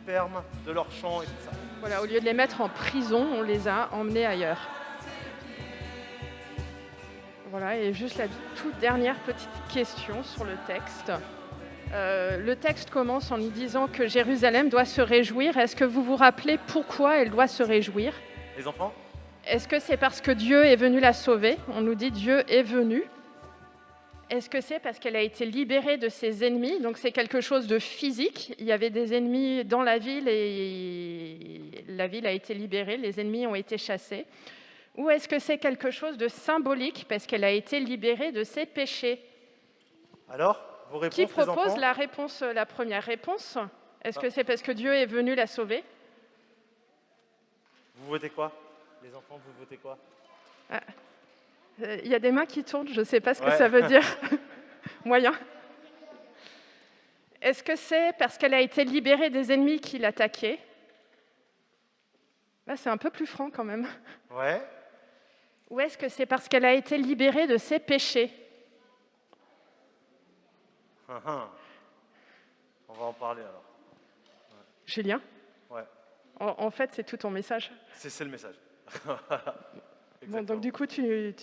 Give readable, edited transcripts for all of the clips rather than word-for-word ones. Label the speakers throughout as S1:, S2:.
S1: fermes, de leurs champs et tout ça.
S2: Voilà, au lieu de les mettre en prison, on les a emmenés ailleurs. Voilà, et juste la toute dernière petite question sur le texte. Le texte commence en nous disant que Jérusalem doit se réjouir. Est-ce que vous vous rappelez pourquoi elle doit se réjouir ?
S1: Les enfants?
S2: Est-ce que c'est parce que Dieu est venu la sauver ? On nous dit Dieu est venu. Est-ce que c'est parce qu'elle a été libérée de ses ennemis ? Donc c'est quelque chose de physique. Il y avait des ennemis dans la ville et la ville a été libérée, les ennemis ont été chassés. Ou est-ce que c'est quelque chose de symbolique parce qu'elle a été libérée de ses péchés ?
S1: Alors, vos réponses,
S2: Qui
S1: les
S2: propose
S1: enfants?
S2: la première réponse ? Est-ce que c'est parce que Dieu est venu la sauver ?
S1: Vous votez quoi? Les enfants, vous votez quoi?
S2: Il y a des mains qui tournent, je ne sais pas ce que
S1: Ouais.
S2: ça veut dire. Moyen. Est-ce que c'est parce qu'elle a été libérée des ennemis qui l'attaquaient ? Là, c'est un peu plus franc quand même.
S1: Ouais.
S2: Ou est-ce que c'est parce qu'elle a été libérée de ses péchés ?
S1: On va en parler alors.
S2: Julien ?
S1: Ouais,
S2: En fait, c'est tout ton message.
S1: c'est le message.
S2: Bon,
S1: Exactement.
S2: donc du coup, tu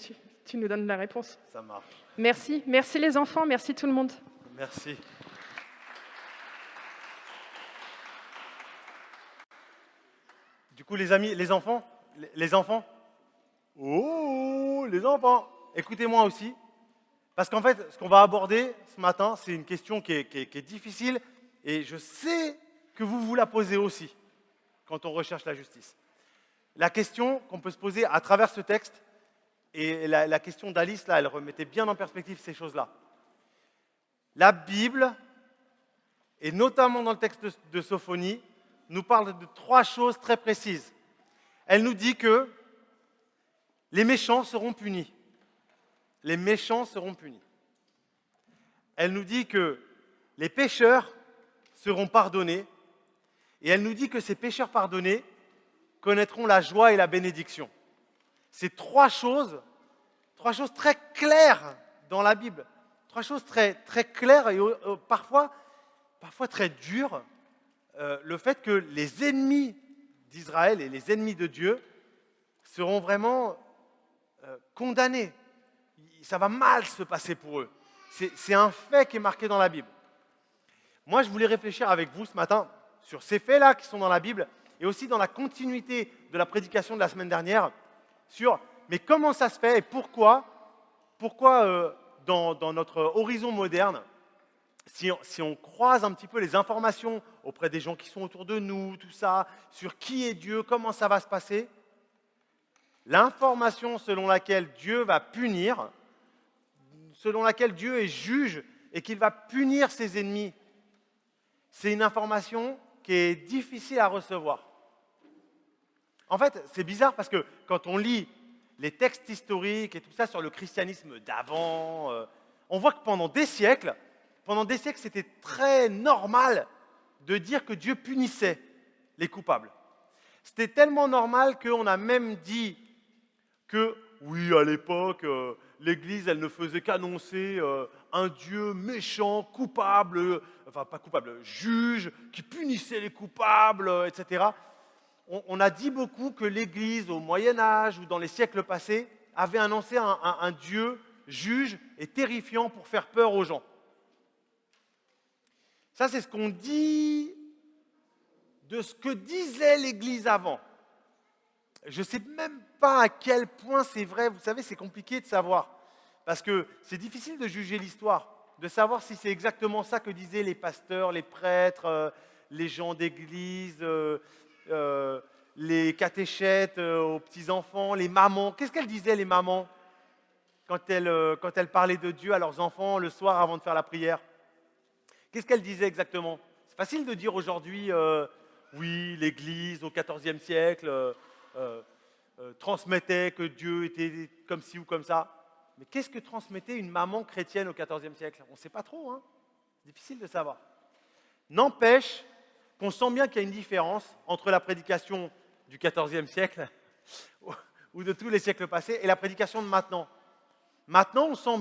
S2: nous donnes la réponse.
S1: Ça marche.
S2: Merci. Merci les enfants, merci tout le monde.
S1: Merci. Du coup, les amis, les enfants, oh, les enfants, écoutez-moi aussi, parce qu'en fait, ce qu'on va aborder ce matin, c'est une question qui est difficile, et je sais que vous la posez aussi quand on recherche la justice. La question qu'on peut se poser à travers ce texte, et la question d'Alice, là, elle remettait bien en perspective ces choses-là. La Bible, et notamment dans le texte de Sophonie, nous parle de 3 choses très précises. Elle nous dit que les méchants seront punis. Les méchants seront punis. Elle nous dit que les pécheurs seront pardonnés. Et elle nous dit que ces pécheurs pardonnés connaîtront la joie et la bénédiction. C'est 3 choses très claires dans la Bible. 3 choses très, très claires et parfois très dures. Le fait que les ennemis d'Israël et les ennemis de Dieu seront vraiment condamnés. Ça va mal se passer pour eux. C'est un fait qui est marqué dans la Bible. Moi, je voulais réfléchir avec vous ce matin sur ces faits-là qui sont dans la Bible et aussi dans la continuité de la prédication de la semaine dernière sur mais comment ça se fait et pourquoi dans notre horizon moderne, si on croise un petit peu les informations auprès des gens qui sont autour de nous, tout ça, sur qui est Dieu, comment ça va se passer, l'information selon laquelle Dieu va punir, selon laquelle Dieu est juge et qu'il va punir ses ennemis, c'est une information qui est difficile à recevoir. En fait, c'est bizarre parce que quand on lit les textes historiques et tout ça sur le christianisme d'avant, on voit que pendant des siècles, c'était très normal de dire que Dieu punissait les coupables. C'était tellement normal qu'on a même dit que, oui, à l'époque, l'Église, elle ne faisait qu'annoncer un Dieu méchant, coupable, enfin pas coupable, juge, qui punissait les coupables, etc. On a dit beaucoup que l'Église, au Moyen-Âge ou dans les siècles passés, avait annoncé un Dieu juge et terrifiant pour faire peur aux gens. Ça, c'est ce qu'on dit de ce que disait l'Église avant. Je ne sais même pas à quel point c'est vrai. Vous savez, c'est compliqué de savoir. Parce que c'est difficile de juger l'histoire, de savoir si c'est exactement ça que disaient les pasteurs, les prêtres, les gens d'église, les catéchètes aux petits-enfants, les mamans. Qu'est-ce qu'elles disaient, les mamans, quand elles parlaient de Dieu à leurs enfants le soir avant de faire la prière? Qu'est-ce qu'elle disait exactement? C'est facile de dire aujourd'hui, oui, l'Église au XIVe siècle transmettait que Dieu était comme ci ou comme ça. Mais qu'est-ce que transmettait une maman chrétienne au XIVe siècle? On ne sait pas trop, hein? Difficile de savoir. N'empêche qu'on sent bien qu'il y a une différence entre la prédication du XIVe siècle ou de tous les siècles passés et la prédication de maintenant. Maintenant, on sent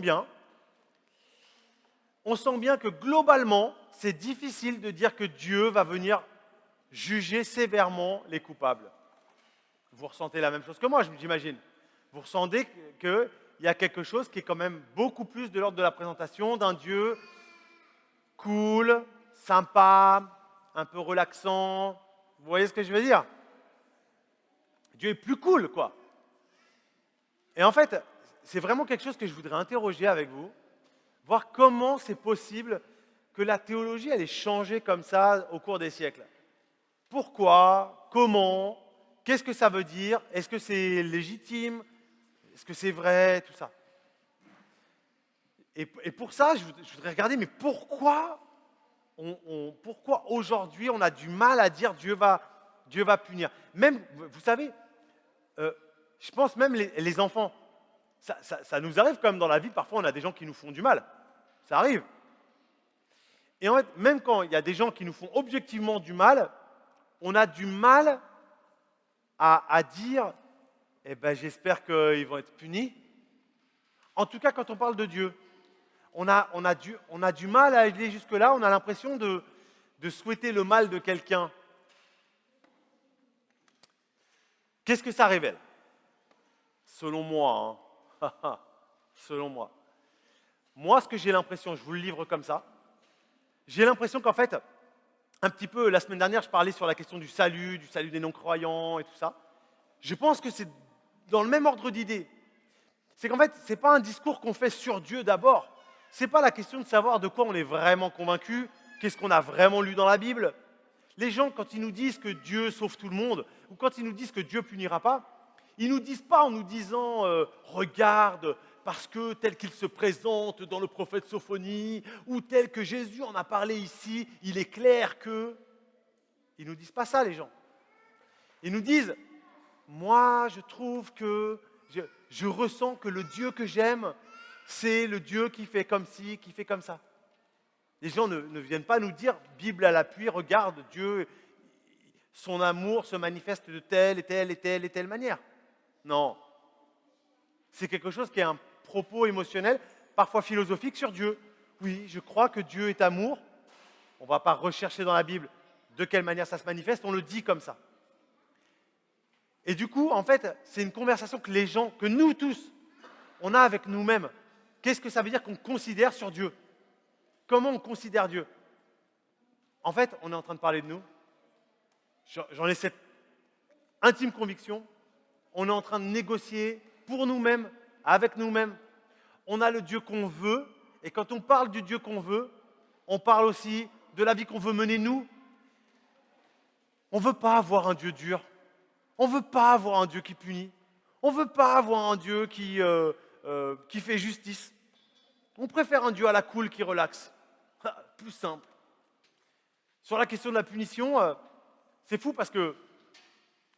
S1: bien que globalement, c'est difficile de dire que Dieu va venir juger sévèrement les coupables. Vous ressentez la même chose que moi, j'imagine. Vous ressentez qu'il y a quelque chose qui est quand même beaucoup plus de l'ordre de la présentation d'un Dieu cool, sympa, un peu relaxant. Vous voyez ce que je veux dire? Dieu est plus cool, quoi. Et en fait, c'est vraiment quelque chose que je voudrais interroger avec vous, voir comment c'est possible que la théologie, elle ait changé comme ça au cours des siècles. Pourquoi? Comment? Qu'est-ce que ça veut dire? Est-ce que c'est légitime? Est-ce que c'est vrai? Tout ça. Et pour ça, je voudrais regarder, mais pourquoi pourquoi aujourd'hui on a du mal à dire Dieu va punir? Même, vous savez, je pense même les enfants, ça nous arrive quand même dans la vie, parfois on a des gens qui nous font du mal. Ça arrive. Et en fait, même quand il y a des gens qui nous font objectivement du mal, on a du mal à dire, eh ben, j'espère qu'ils vont être punis. En tout cas, quand on parle de Dieu, on a du mal à aller jusque-là, on a l'impression de souhaiter le mal de quelqu'un. Qu'est-ce que ça révèle? Selon moi, hein. Selon moi. Moi, ce que j'ai l'impression, je vous le livre comme ça, j'ai l'impression qu'en fait, un petit peu, la semaine dernière, je parlais sur la question du salut des non-croyants et tout ça. Je pense que c'est dans le même ordre d'idée. C'est qu'en fait, ce n'est pas un discours qu'on fait sur Dieu d'abord. Ce n'est pas la question de savoir de quoi on est vraiment convaincu, qu'est-ce qu'on a vraiment lu dans la Bible. Les gens, quand ils nous disent que Dieu sauve tout le monde, ou quand ils nous disent que Dieu punira pas, ils ne nous disent pas en nous disant regarde, parce que tel qu'il se présente dans le prophète Sophonie, ou tel que Jésus en a parlé ici, il est clair que... Ils ne nous disent pas ça, les gens. Ils nous disent, moi, je trouve que, je ressens que le Dieu que j'aime, c'est le Dieu qui fait comme ci, qui fait comme ça. Les gens ne viennent pas nous dire, Bible à l'appui, regarde, Dieu, son amour se manifeste de telle et telle et telle et telle manière. Non. C'est quelque chose qui est un propos émotionnel, parfois philosophique sur Dieu. Oui, je crois que Dieu est amour. On ne va pas rechercher dans la Bible de quelle manière ça se manifeste, on le dit comme ça. Et du coup, en fait, c'est une conversation que les gens, que nous tous, on a avec nous-mêmes. Qu'est-ce que ça veut dire qu'on considère sur Dieu? Comment on considère Dieu? En fait, on est en train de parler de nous. J'en ai cette intime conviction. On est en train de négocier pour nous-mêmes, avec nous-mêmes. On a le Dieu qu'on veut. Et quand on parle du Dieu qu'on veut, on parle aussi de la vie qu'on veut mener nous. On ne veut pas avoir un Dieu dur. On ne veut pas avoir un Dieu qui punit. On ne veut pas avoir un Dieu qui fait justice. On préfère un Dieu à la cool qui relaxe. Plus simple. Sur la question de la punition, c'est fou parce que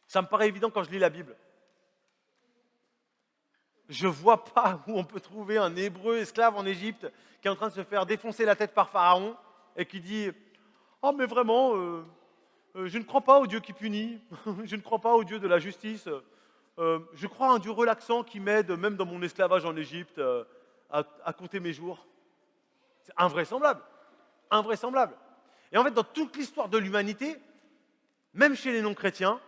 S1: ça me paraît évident quand je lis la Bible. Je ne vois pas où on peut trouver un Hébreu esclave en Égypte qui est en train de se faire défoncer la tête par Pharaon et qui dit « Oh mais vraiment, je ne crois pas au Dieu qui punit, je ne crois pas au Dieu de la justice, je crois à un Dieu relaxant qui m'aide même dans mon esclavage en Égypte à compter mes jours. » C'est invraisemblable. Invraisemblable. Et en fait, dans toute l'histoire de l'humanité, même chez les non-chrétiens,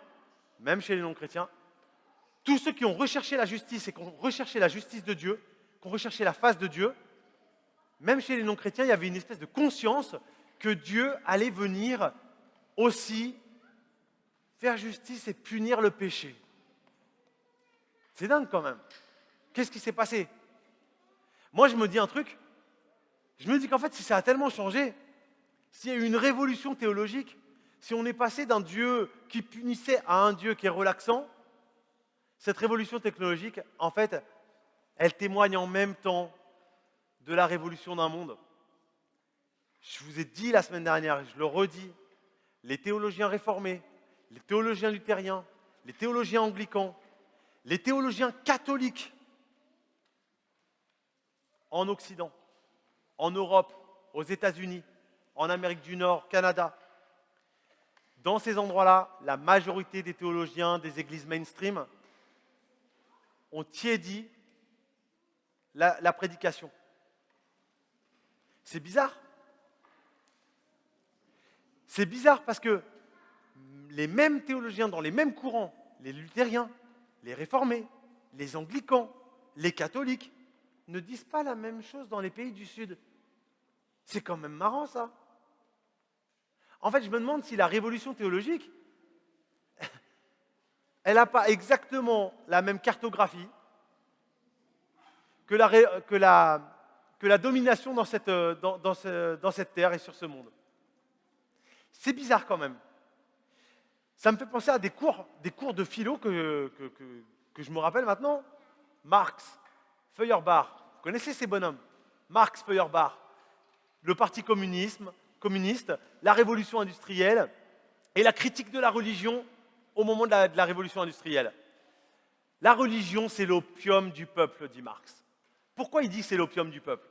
S1: tous ceux qui ont recherché la justice et qui ont recherché la justice de Dieu, qui ont recherché la face de Dieu, même chez les non-chrétiens, il y avait une espèce de conscience que Dieu allait venir aussi faire justice et punir le péché. C'est dingue quand même. Qu'est-ce qui s'est passé? Moi, je me dis un truc. Je me dis qu'en fait, si ça a tellement changé, s'il y a eu une révolution théologique, si on est passé d'un Dieu qui punissait à un Dieu qui est relaxant, cette révolution technologique, en fait, elle témoigne en même temps de la révolution d'un monde. Je vous ai dit la semaine dernière, et je le redis, les théologiens réformés, les théologiens luthériens, les théologiens anglicans, les théologiens catholiques en Occident, en Europe, aux États-Unis, en Amérique du Nord, Canada. Dans ces endroits-là, la majorité des théologiens des églises mainstream ont tiédi la prédication. C'est bizarre. C'est bizarre parce que les mêmes théologiens dans les mêmes courants, les luthériens, les réformés, les anglicans, les catholiques, ne disent pas la même chose dans les pays du Sud. C'est quand même marrant ça. En fait, je me demande si la révolution théologique, elle n'a pas exactement la même cartographie que la domination dans cette terre et sur ce monde. C'est bizarre quand même. Ça me fait penser à des cours de philo que je me rappelle maintenant. Marx, Feuerbach, vous connaissez ces bonhommes? Marx, Feuerbach, le parti communiste, la révolution industrielle et la critique de la religion au moment de la révolution industrielle. La religion, c'est l'opium du peuple, dit Marx. Pourquoi il dit que c'est l'opium du peuple?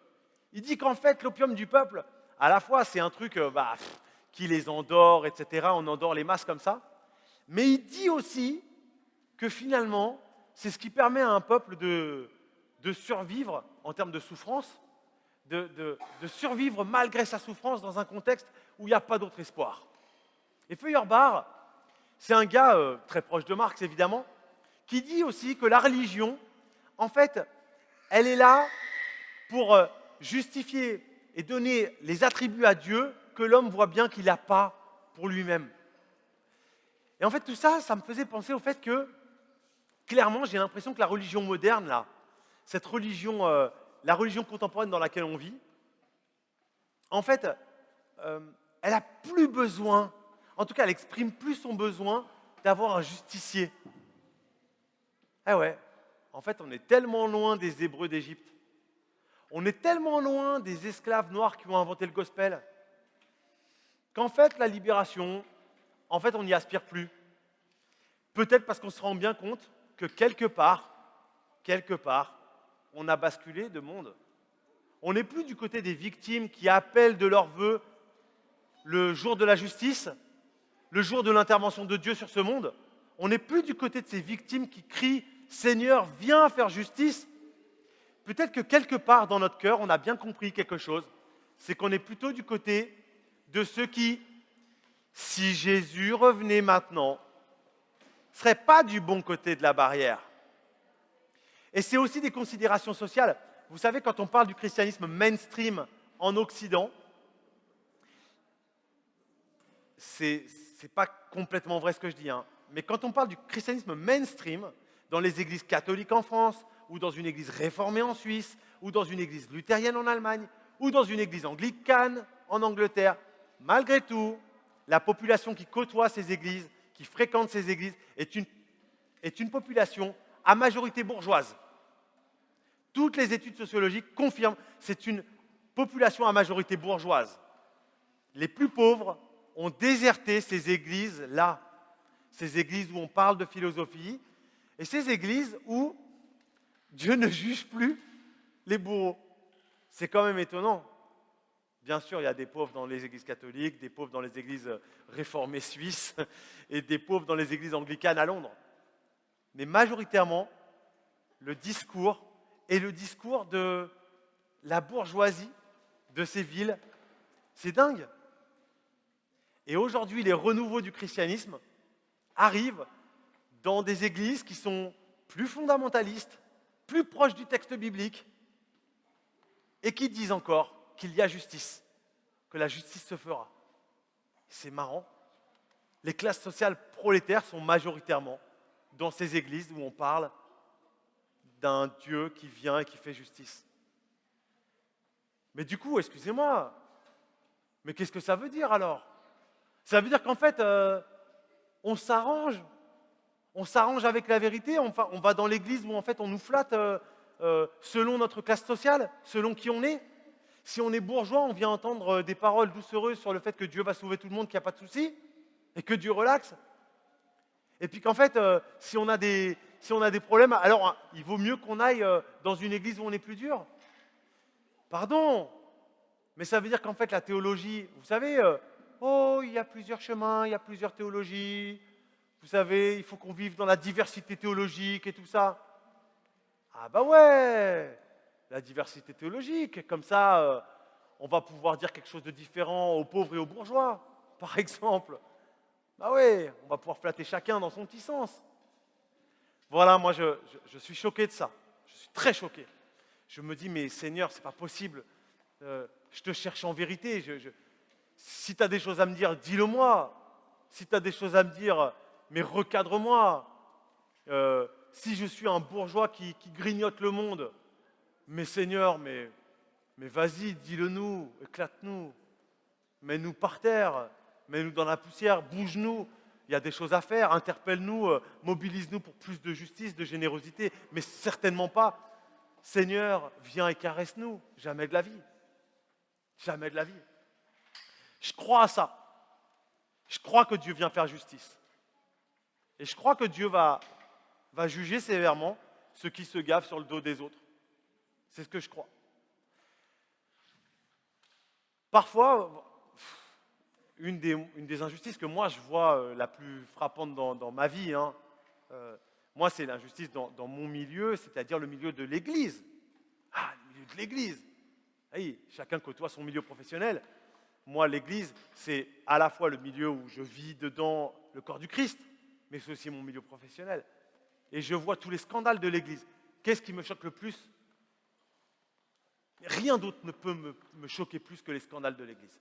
S1: Il dit qu'en fait, l'opium du peuple, à la fois, c'est un truc qui les endort, etc. On endort les masses comme ça. Mais il dit aussi que finalement, c'est ce qui permet à un peuple de survivre en termes de souffrance, de survivre malgré sa souffrance dans un contexte où il n'y a pas d'autre espoir. Et Feuerbach, c'est un gars très proche de Marx évidemment, qui dit aussi que la religion, en fait, elle est là pour justifier et donner les attributs à Dieu que l'homme voit bien qu'il n'a pas pour lui-même. Et en fait, tout ça, ça me faisait penser au fait que, clairement, j'ai l'impression que la religion moderne, là, cette religion, la religion contemporaine dans laquelle on vit, en fait, elle n'a plus besoin, en tout cas, elle exprime plus son besoin d'avoir un justicier. Ah ouais, en fait, on est tellement loin des Hébreux d'Égypte. On est tellement loin des esclaves noirs qui ont inventé le gospel qu'en fait, la libération, en fait, on n'y aspire plus. Peut-être parce qu'on se rend bien compte que quelque part, on a basculé de monde. On n'est plus du côté des victimes qui appellent de leur vœu le jour de la justice, le jour de l'intervention de Dieu sur ce monde. On n'est plus du côté de ces victimes qui crient « Seigneur, viens faire justice ». Peut-être que quelque part dans notre cœur, on a bien compris quelque chose. C'est qu'on est plutôt du côté de ceux qui, si Jésus revenait maintenant, ne seraient pas du bon côté de la barrière. Et c'est aussi des considérations sociales. Vous savez, quand on parle du christianisme mainstream en Occident, c'est pas complètement vrai ce que je dis, hein, mais quand on parle du christianisme mainstream, dans les églises catholiques en France, ou dans une église réformée en Suisse, ou dans une église luthérienne en Allemagne, ou dans une église anglicane en Angleterre, malgré tout, la population qui côtoie ces églises, qui fréquente ces églises, est une population à majorité bourgeoise. Toutes les études sociologiques confirment que c'est une population à majorité bourgeoise. Les plus pauvres ont déserté ces églises-là, ces églises où on parle de philosophie, et ces églises où Dieu ne juge plus les bourreaux. C'est quand même étonnant. Bien sûr, il y a des pauvres dans les églises catholiques, des pauvres dans les églises réformées suisses et des pauvres dans les églises anglicanes à Londres. Mais majoritairement, le discours est le discours de la bourgeoisie de ces villes. C'est dingue. Et aujourd'hui, les renouveaux du christianisme arrivent dans des églises qui sont plus fondamentalistes, plus proches du texte biblique, et qui disent encore qu'il y a justice, que la justice se fera. C'est marrant. Les classes sociales prolétaires sont majoritairement dans ces églises où on parle d'un Dieu qui vient et qui fait justice. Mais du coup, excusez-moi, mais qu'est-ce que ça veut dire alors? Ça veut dire qu'en fait, on s'arrange avec la vérité, enfin, on va dans l'église où en fait on nous flatte selon notre classe sociale, selon qui on est. Si on est bourgeois, on vient entendre des paroles doucereuses sur le fait que Dieu va sauver tout le monde, qu'il n'y a pas de souci, et que Dieu relaxe. Et puis qu'en fait, si on a des problèmes, alors il vaut mieux qu'on aille dans une église où on est plus dur. Pardon, mais ça veut dire qu'en fait la théologie, vous savez, il y a plusieurs chemins, il y a plusieurs théologies. Vous savez, il faut qu'on vive dans la diversité théologique et tout ça. Ah bah ouais, la diversité théologique, comme ça, on va pouvoir dire quelque chose de différent aux pauvres et aux bourgeois, par exemple. Ah ouais, on va pouvoir flatter chacun dans son petit sens. Voilà, moi je suis choqué de ça. Je suis très choqué. Je me dis, mais Seigneur, c'est pas possible. Je te cherche en vérité. Si tu as des choses à me dire, dis-le-moi. Si tu as des choses à me dire, mais recadre-moi. Si je suis un bourgeois qui grignote le monde, mais Seigneur, mais vas-y, dis-le-nous, éclate-nous, mets-nous par terre, mets-nous dans la poussière, bouge-nous. Il y a des choses à faire, interpelle-nous, mobilise-nous pour plus de justice, de générosité, mais certainement pas, Seigneur, viens et caresse-nous. Jamais de la vie. Jamais de la vie. Je crois à ça. Je crois que Dieu vient faire justice. Et je crois que Dieu va juger sévèrement ceux qui se gavent sur le dos des autres. C'est ce que je crois. Parfois, une des injustices que moi je vois la plus frappante dans ma vie, moi c'est l'injustice dans mon milieu, c'est-à-dire le milieu de l'Église. Ah, le milieu de l'Église. Oui, chacun côtoie son milieu professionnel. Moi, l'Église, c'est à la fois le milieu où je vis dedans le corps du Christ, mais c'est aussi mon milieu professionnel. Et je vois tous les scandales de l'Église. Qu'est-ce qui me choque le plus? Rien d'autre ne peut me choquer plus que les scandales de l'Église.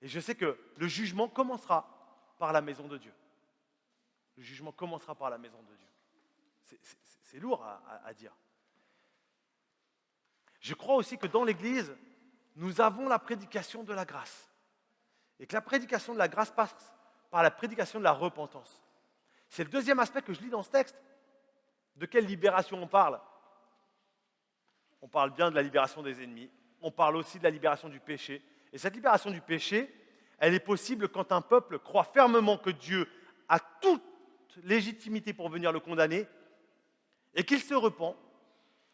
S1: Et je sais que le jugement commencera par la maison de Dieu. Le jugement commencera par la maison de Dieu. C'est lourd à dire. Je crois aussi que dans l'Église, nous avons la prédication de la grâce. Et que la prédication de la grâce passe par la prédication de la repentance. C'est le deuxième aspect que je lis dans ce texte. De quelle libération on parle? On parle bien de la libération des ennemis. On parle aussi de la libération du péché. Et cette libération du péché, elle est possible quand un peuple croit fermement que Dieu a toute légitimité pour venir le condamner et qu'il se repent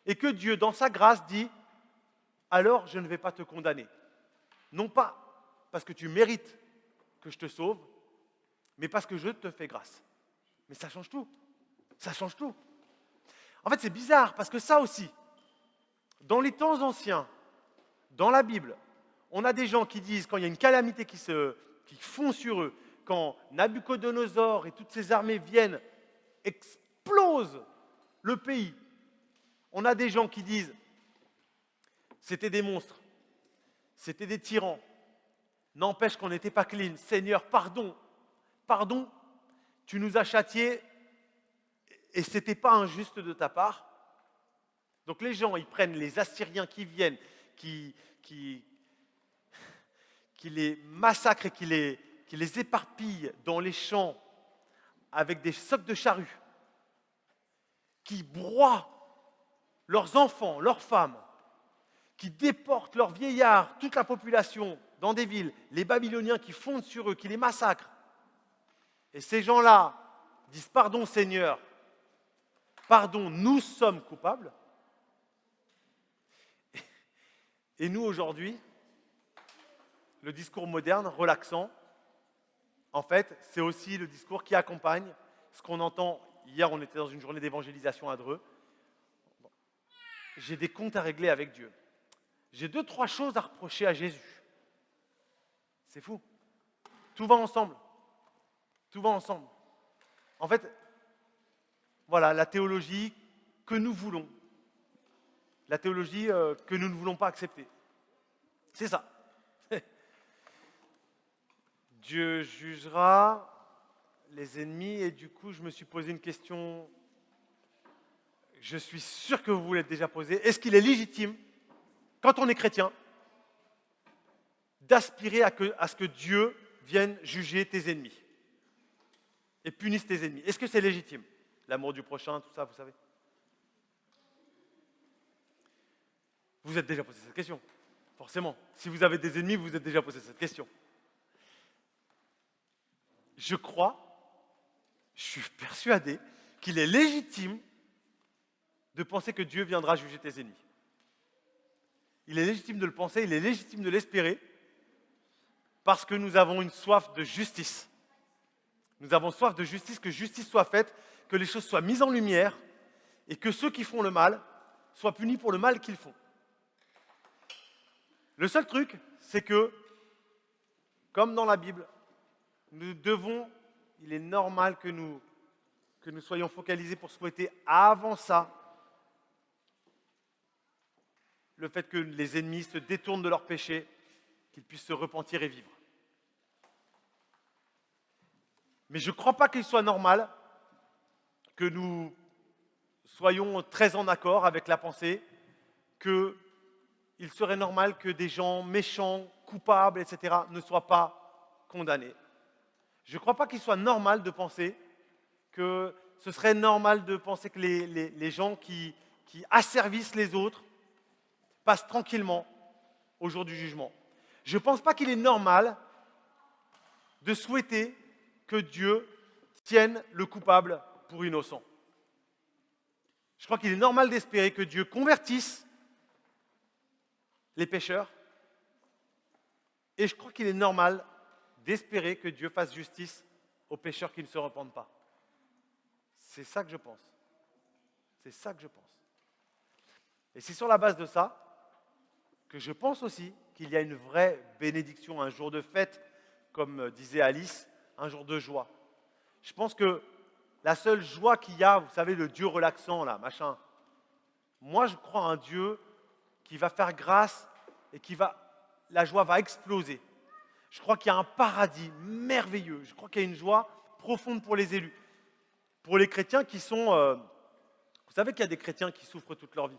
S1: et que Dieu, dans sa grâce, dit « alors je ne vais pas te condamner ». Non pas parce que tu mérites que je te sauve, mais parce que je te fais grâce. Mais ça change tout. Ça change tout. En fait, c'est bizarre parce que ça aussi, dans les temps anciens, dans la Bible, on a des gens qui disent, quand il y a une calamité qui fond sur eux, quand Nabucodonosor et toutes ses armées viennent, explosent le pays, on a des gens qui disent, c'était des monstres, c'était des tyrans, n'empêche qu'on n'était pas clean. Seigneur, pardon, pardon, tu nous as châtiés et ce n'était pas injuste de ta part. Donc les gens, ils prennent les Assyriens qui viennent, qui les massacrent et qui les éparpillent dans les champs avec des socs de charrues, qui broient leurs enfants, leurs femmes, qui déportent leurs vieillards, toute la population dans des villes, les Babyloniens qui fondent sur eux, qui les massacrent. Et ces gens-là disent « Pardon Seigneur, pardon, nous sommes coupables ». Et nous aujourd'hui, le discours moderne, relaxant, en fait, c'est aussi le discours qui accompagne ce qu'on entend. Hier, on était dans une journée d'évangélisation à Dreux. J'ai des comptes à régler avec Dieu. J'ai 2-3 choses à reprocher à Jésus. C'est fou. Tout va ensemble. Tout va ensemble. En fait, voilà, la théologie que nous voulons. La théologie que nous ne voulons pas accepter. C'est ça. Dieu jugera les ennemis et du coup, je me suis posé une question. Je suis sûr que vous vous l'êtes déjà posée. Est-ce qu'il est légitime, quand on est chrétien, d'aspirer à ce que Dieu vienne juger tes ennemis et punisse tes ennemis? Est-ce que c'est légitime? L'amour du prochain, tout ça, vous savez. Vous vous êtes déjà posé cette question, forcément. Si vous avez des ennemis, vous vous êtes déjà posé cette question. Je suis persuadé qu'il est légitime de penser que Dieu viendra juger tes ennemis. Il est légitime de le penser, il est légitime de l'espérer, parce que nous avons une soif de justice. Nous avons soif de justice, que justice soit faite, que les choses soient mises en lumière, et que ceux qui font le mal soient punis pour le mal qu'ils font. Le seul truc, c'est que, comme dans la Bible, il est normal que nous soyons focalisés pour souhaiter avant ça le fait que les ennemis se détournent de leur péché, qu'ils puissent se repentir et vivre. Mais je ne crois pas qu'il soit normal que nous soyons très en accord avec la pensée qu'il serait normal que des gens méchants, coupables, etc., ne soient pas condamnés. Je ne crois pas qu'il soit normal de penser que ce serait normal de penser que les gens qui asservissent les autres passent tranquillement au jour du jugement. Je ne pense pas qu'il est normal de souhaiter que Dieu tienne le coupable pour innocent. Je crois qu'il est normal d'espérer que Dieu convertisse les pécheurs. Et je crois qu'il est normal d'espérer que Dieu fasse justice aux pécheurs qui ne se repentent pas. C'est ça que je pense. C'est ça que je pense. Et c'est sur la base de ça que je pense aussi qu'il y a une vraie bénédiction, un jour de fête, comme disait Alice, un jour de joie. Je pense que la seule joie qu'il y a, vous savez, le Dieu relaxant, là, machin. Moi, je crois à un Dieu qui va faire grâce et la joie va exploser. Je crois qu'il y a un paradis merveilleux. Je crois qu'il y a une joie profonde pour les élus. Pour les chrétiens qui sont... vous savez qu'il y a des chrétiens qui souffrent toute leur vie.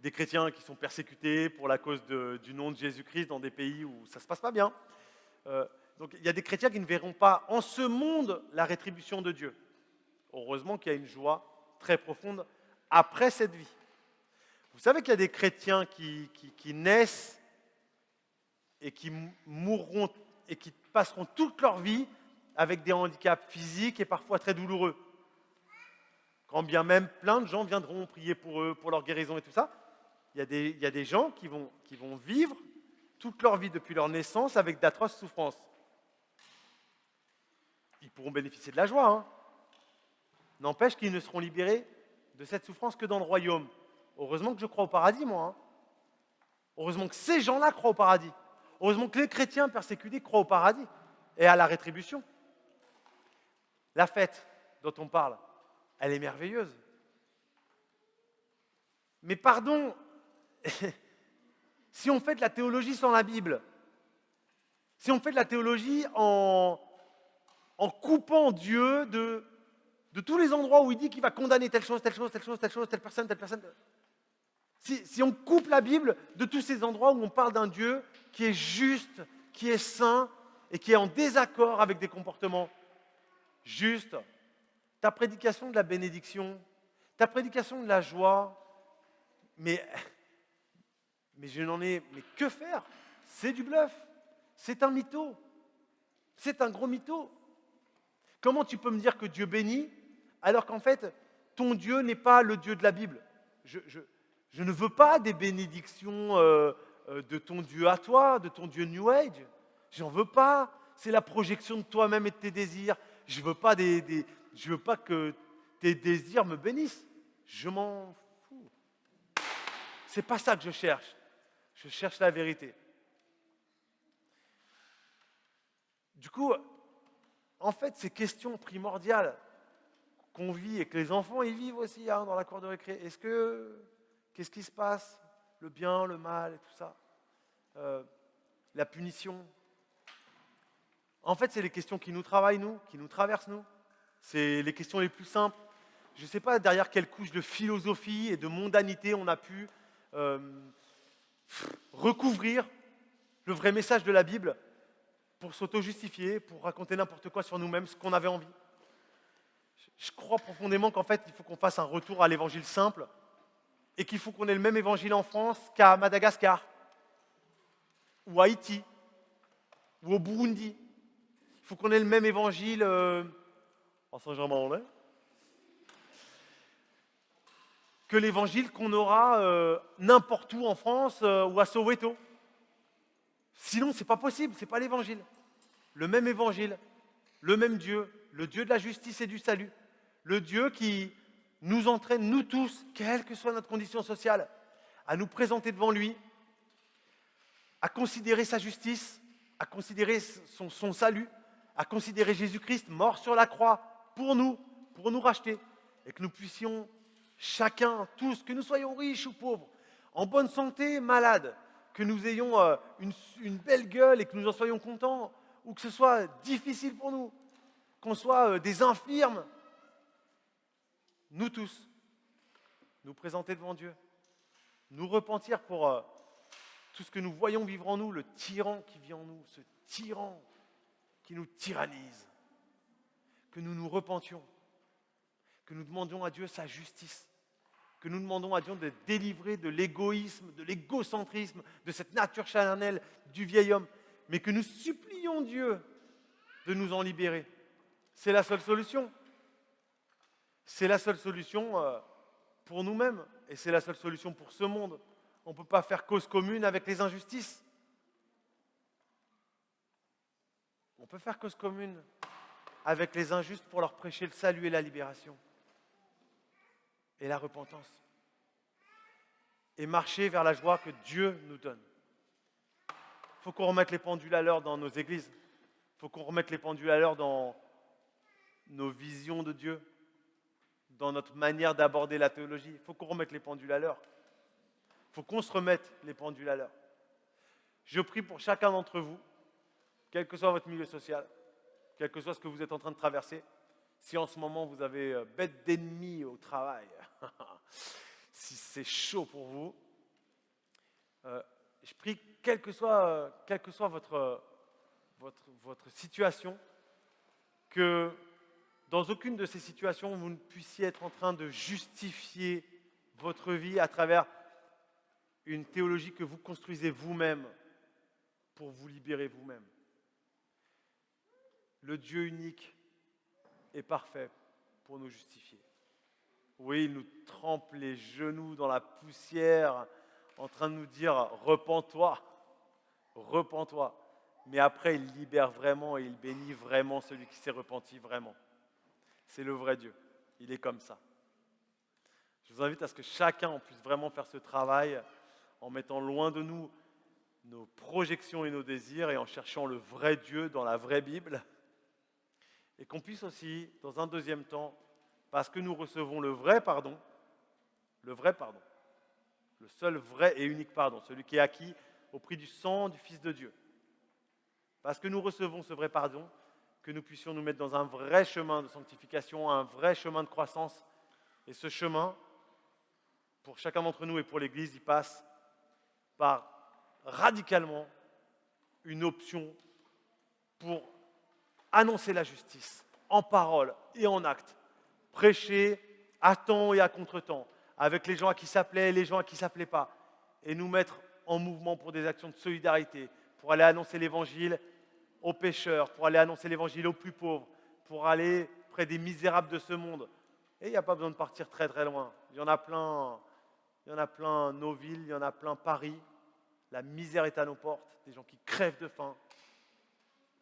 S1: Des chrétiens qui sont persécutés pour la cause du nom de Jésus-Christ dans des pays où ça ne se passe pas bien. Donc il y a des chrétiens qui ne verront pas en ce monde la rétribution de Dieu. Heureusement qu'il y a une joie très profonde après cette vie. Vous savez qu'il y a des chrétiens qui naissent et qui mourront et qui passeront toute leur vie avec des handicaps physiques et parfois très douloureux. Quand bien même plein de gens viendront prier pour eux, pour leur guérison et tout ça, il y a des gens qui vont vivre toute leur vie depuis leur naissance avec d'atroces souffrances. Ils pourront bénéficier de la joie, hein. N'empêche qu'ils ne seront libérés de cette souffrance que dans le royaume. Heureusement que je crois au paradis, moi. Hein. Heureusement que ces gens-là croient au paradis. Heureusement que les chrétiens persécutés croient au paradis et à la rétribution. La fête dont on parle, elle est merveilleuse. Mais pardon, si on fait de la théologie sans la Bible, si on fait de la théologie en coupant Dieu de tous les endroits où il dit qu'il va condamner telle chose, telle chose, telle chose, telle chose, telle personne, si on coupe la Bible de tous ces endroits où on parle d'un Dieu qui est juste, qui est saint et qui est en désaccord avec des comportements justes, ta prédication de la bénédiction, ta prédication de la joie, mais je n'en ai... Mais que faire? C'est du bluff. C'est un mytho. C'est un gros mytho. Comment tu peux me dire que Dieu bénit alors qu'en fait, ton Dieu n'est pas le Dieu de la Bible? Je ne veux pas des bénédictions de ton Dieu à toi, de ton Dieu New Age. J'en veux pas. C'est la projection de toi-même et de tes désirs. Je veux pas je veux pas que tes désirs me bénissent. Je m'en fous. C'est pas ça que je cherche. Je cherche la vérité. Du coup, en fait, ces questions primordiales qu'on vit et que les enfants y vivent aussi hein, dans la cour de récré, qu'est-ce qui se passe? Le bien, le mal et tout ça. La punition. En fait, c'est les questions qui nous travaillent, nous, qui nous traversent, nous. C'est les questions les plus simples. Je ne sais pas derrière quelle couche de philosophie et de mondanité on a pu recouvrir le vrai message de la Bible pour s'auto-justifier, pour raconter n'importe quoi sur nous-mêmes, ce qu'on avait envie. Je crois profondément qu'en fait, il faut qu'on fasse un retour à l'évangile simple et qu'il faut qu'on ait le même évangile en France qu'à Madagascar, ou à Haïti, ou au Burundi. Il faut qu'on ait le même évangile en Saint-Germain-en-Laye que l'évangile qu'on aura n'importe où en France ou à Soweto. Sinon, ce n'est pas possible, ce n'est pas l'évangile. Le même évangile, le même Dieu, le Dieu de la justice et du salut, le Dieu qui nous entraîne, nous tous, quelle que soit notre condition sociale, à nous présenter devant lui, à considérer sa justice, à considérer son salut, à considérer Jésus-Christ mort sur la croix pour nous racheter, et que nous puissions chacun, tous, que nous soyons riches ou pauvres, en bonne santé, malades, que nous ayons une belle gueule et que nous en soyons contents, ou que ce soit difficile pour nous, qu'on soit des infirmes, nous tous, nous présenter devant Dieu, nous repentir pour tout ce que nous voyons vivre en nous, le tyran qui vit en nous, ce tyran qui nous tyrannise, que nous nous repentions, que nous demandions à Dieu sa justice, que nous demandons à Dieu de délivrer de l'égoïsme, de l'égocentrisme, de cette nature charnelle du vieil homme, mais que nous supplions Dieu de nous en libérer. C'est la seule solution. C'est la seule solution pour nous-mêmes, et c'est la seule solution pour ce monde. On ne peut pas faire cause commune avec les injustices. On peut faire cause commune avec les injustes pour leur prêcher le salut et la libération. Et la repentance. Et marcher vers la joie que Dieu nous donne. Il faut qu'on remette les pendules à l'heure dans nos églises. Il faut qu'on remette les pendules à l'heure dans nos visions de Dieu, dans notre manière d'aborder la théologie. Il faut qu'on remette les pendules à l'heure. Il faut qu'on se remette les pendules à l'heure. Je prie pour chacun d'entre vous, quel que soit votre milieu social, quel que soit ce que vous êtes en train de traverser, si en ce moment vous avez bête d'ennemis au travail, si c'est chaud pour vous, je prie, quelle que soit votre situation, que dans aucune de ces situations, vous ne puissiez être en train de justifier votre vie à travers une théologie que vous construisez vous-même pour vous libérer vous-même. Le Dieu unique est parfait pour nous justifier. Oui, il nous trempe les genoux dans la poussière en train de nous dire « repens-toi, repens-toi ». Mais après, il libère vraiment et il bénit vraiment celui qui s'est repenti vraiment. C'est le vrai Dieu. Il est comme ça. Je vous invite à ce que chacun puisse vraiment faire ce travail en mettant loin de nous nos projections et nos désirs et en cherchant le vrai Dieu dans la vraie Bible. Et qu'on puisse aussi, dans un deuxième temps, parce que nous recevons le seul vrai et unique pardon, celui qui est acquis au prix du sang du Fils de Dieu. Parce que nous recevons ce vrai pardon, que nous puissions nous mettre dans un vrai chemin de sanctification, un vrai chemin de croissance. Et ce chemin, pour chacun d'entre nous et pour l'Église, il passe par radicalement une option pour annoncer la justice en parole et en acte, prêcher à temps et à contre-temps, avec les gens à qui ça plaît et les gens à qui ça ne plaît pas, et nous mettre en mouvement pour des actions de solidarité, pour aller annoncer l'Évangile aux pécheurs, pour aller annoncer l'Évangile aux plus pauvres, pour aller près des misérables de ce monde. Et il n'y a pas besoin de partir très très loin. Il y en a plein nos villes, il y en a plein Paris. La misère est à nos portes, des gens qui crèvent de faim.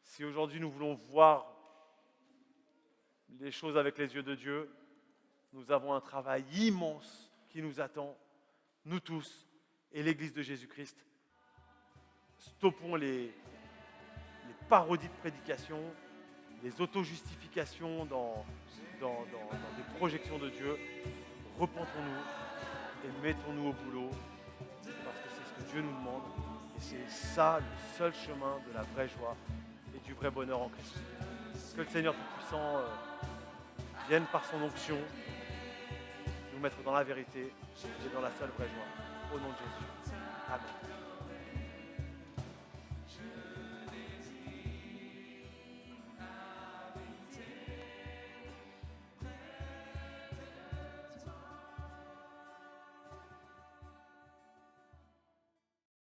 S1: Si aujourd'hui nous voulons voir les choses avec les yeux de Dieu, nous avons un travail immense qui nous attend, nous tous, et l'Église de Jésus-Christ. Stoppons les parodies de prédication, les auto-justifications dans des projections de Dieu. Repentons-nous et mettons-nous au boulot, parce que c'est ce que Dieu nous demande, et c'est ça le seul chemin de la vraie joie et du vrai bonheur en Christ. Que le Seigneur Tout-Puissant vienne par son onction nous mettre dans la vérité et dans la seule vraie joie. Au nom de Jésus. Amen.